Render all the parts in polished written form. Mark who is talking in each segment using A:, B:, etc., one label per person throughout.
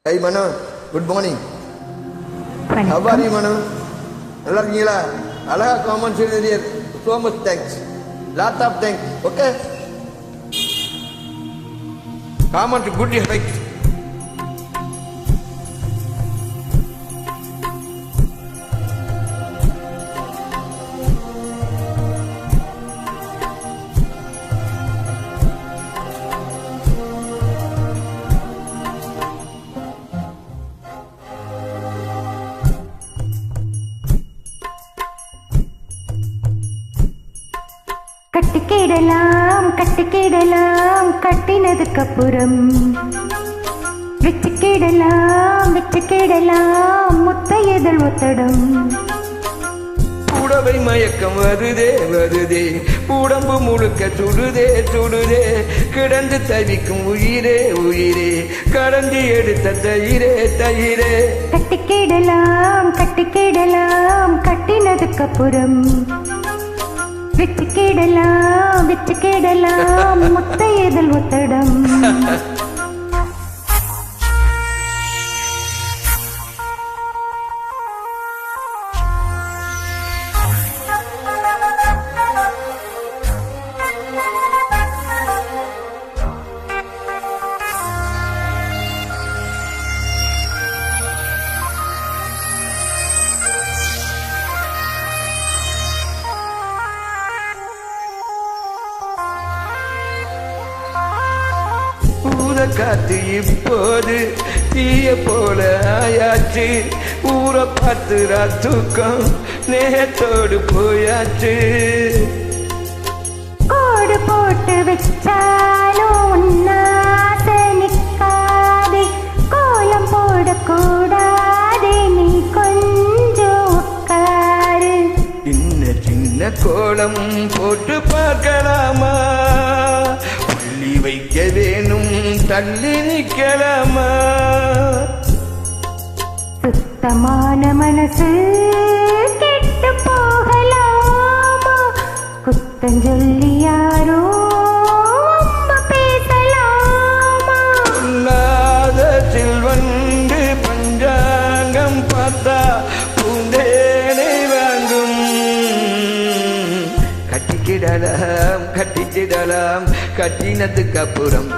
A: Hey Manu, good morning. How are you Manu? நல்லா இருக்கீங்களா? அழகா comments எழுதியர். So much thanks. Lot of thanks. Okay? Comment good right.
B: கட்டிக்கிடலாம் கட்டினதுக்கப்புறம் வச்சுக்கிடலாம் முத்தையதழ் ஒத்தடம்.
A: உடவை மயக்கம் வருதே உடம்பு முழுக்க சுடுதே கிடந்து தவிக்கும் உயிரே கடந்து எடுத்த தயிரே.
B: கட்டிக்கிடலாம் கட்டினதுக்கப்புறம் வச்சுக்கிடலாம் முத்தையதழ் ஒத்தடம்.
A: காத்து இப்போது தீய போல ஆயாச்சு. ஊரை பார்த்து தூக்கம் நேத்தோடு போயாச்சு.
B: கோடு போட்டு வச்சாலும் உன்னாசை நிக்காதே, கோலம் போடக்கூடாதே, நீ கொஞ்சம் உட்காரு.
A: சின்ன கோலம் போட்டு பார்க்கலாமா? புள்ளி வைக்க வேணும் தள்ளி நிக்கலாமா?
B: சுத்தமான மனசு கெட்டு போகலாமா? குத்தஞ்சொல்லி யாரோ பேசலாமா?
A: இல்லாத சில்வண்டு பஞ்சாங்கம் பார்த்தா பூந்தேனை வாங்கும். கட்டிக்கிடலாம் கட்டினதுக்கு அப்புறம்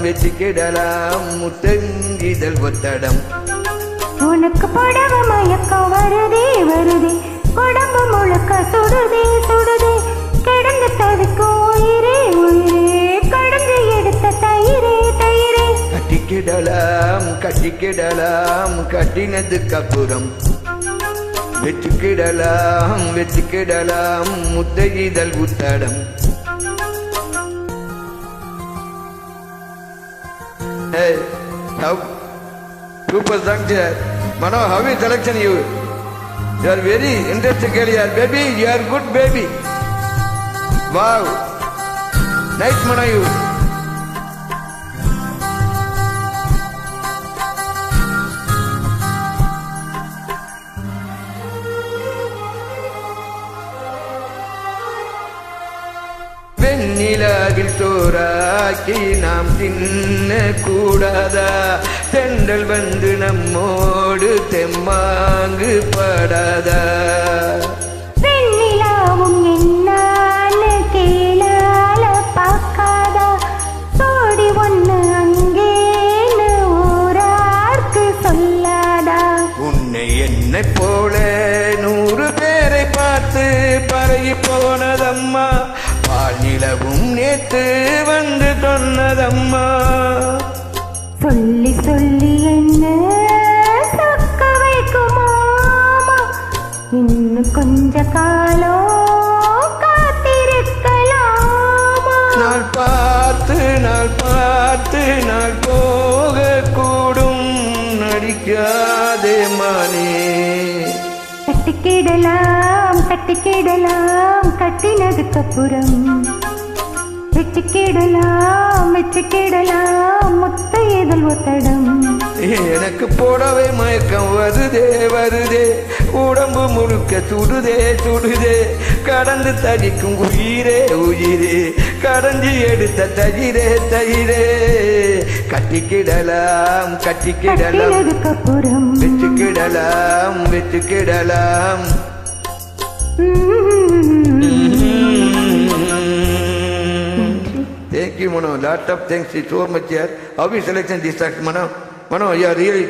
A: வச்சுக்கிடலாம் முத்தங்கிதழ் ஒத்தடம்.
B: உனக்கு புடவ மயக்கம் வருதே உடம்பு முழுக்க சுடுதே கிடந்து தவிக்கும் உயிரே கடந்து எடுத்த தயிரே.
A: கட்டிக்கிடலாம் கட்டினதுக்கு அப்புறம் வச்சுக்கிடலாம் முத்தகிதழ் ஒத்தடம். Hey, how super song there. Mano, how is selection you? You are very interesting girl, baby. You are good baby. Wow, nice Mano you. வெண்ணிலாவில் சோறாக்கி நாம் தின்ன கூடாதா? தென்றல் வந்து நம்மோடு தெம்மாங்கு படாதா?
B: வெண்ணிலாவும் என்னான்னு கேளால பார்க்காதா? சோடி ஒண்ணு அங்கேன்னு ஊரார்க்கு சொல்லாதா?
A: உன்னை என்னை போல 100 பேரை பார்த்து பழகி போனதம்மா. நிலவும் நேத்து வந்து சொன்னதம்மா.
B: சொல்லி என்ன சொக்க வைக்குமாமா? இன்னும் கொஞ்ச காலம் காத்திருக்கலாமா?
A: நாள் பார்த்து நாள் போக கூடும். நடிக்காதே மானே.
B: கட்டிக்கிடலாம் கட்டினதுக்கப்புறம் வச்சுக்கிடலாம் முத்தையதழ் ஒத்தடம்.
A: எனக்கு போடவே மயக்கம் வருதே உடம்பு முழுக்க சுடுதே கடந்து தவிக்கும் உயிரே கடந்து எடுத்த தயிரே கட்டிக்கிடலாம் கட்டிக்கிடலாம்
B: கட்டினதுக்கு அப்புறம்
A: வெச்சுக்கிடலாம் வெச்சுக்கிடலாம் Thank you, Mano. Lot of thanks so much here. How is selection distract, Mano? Mano, you are really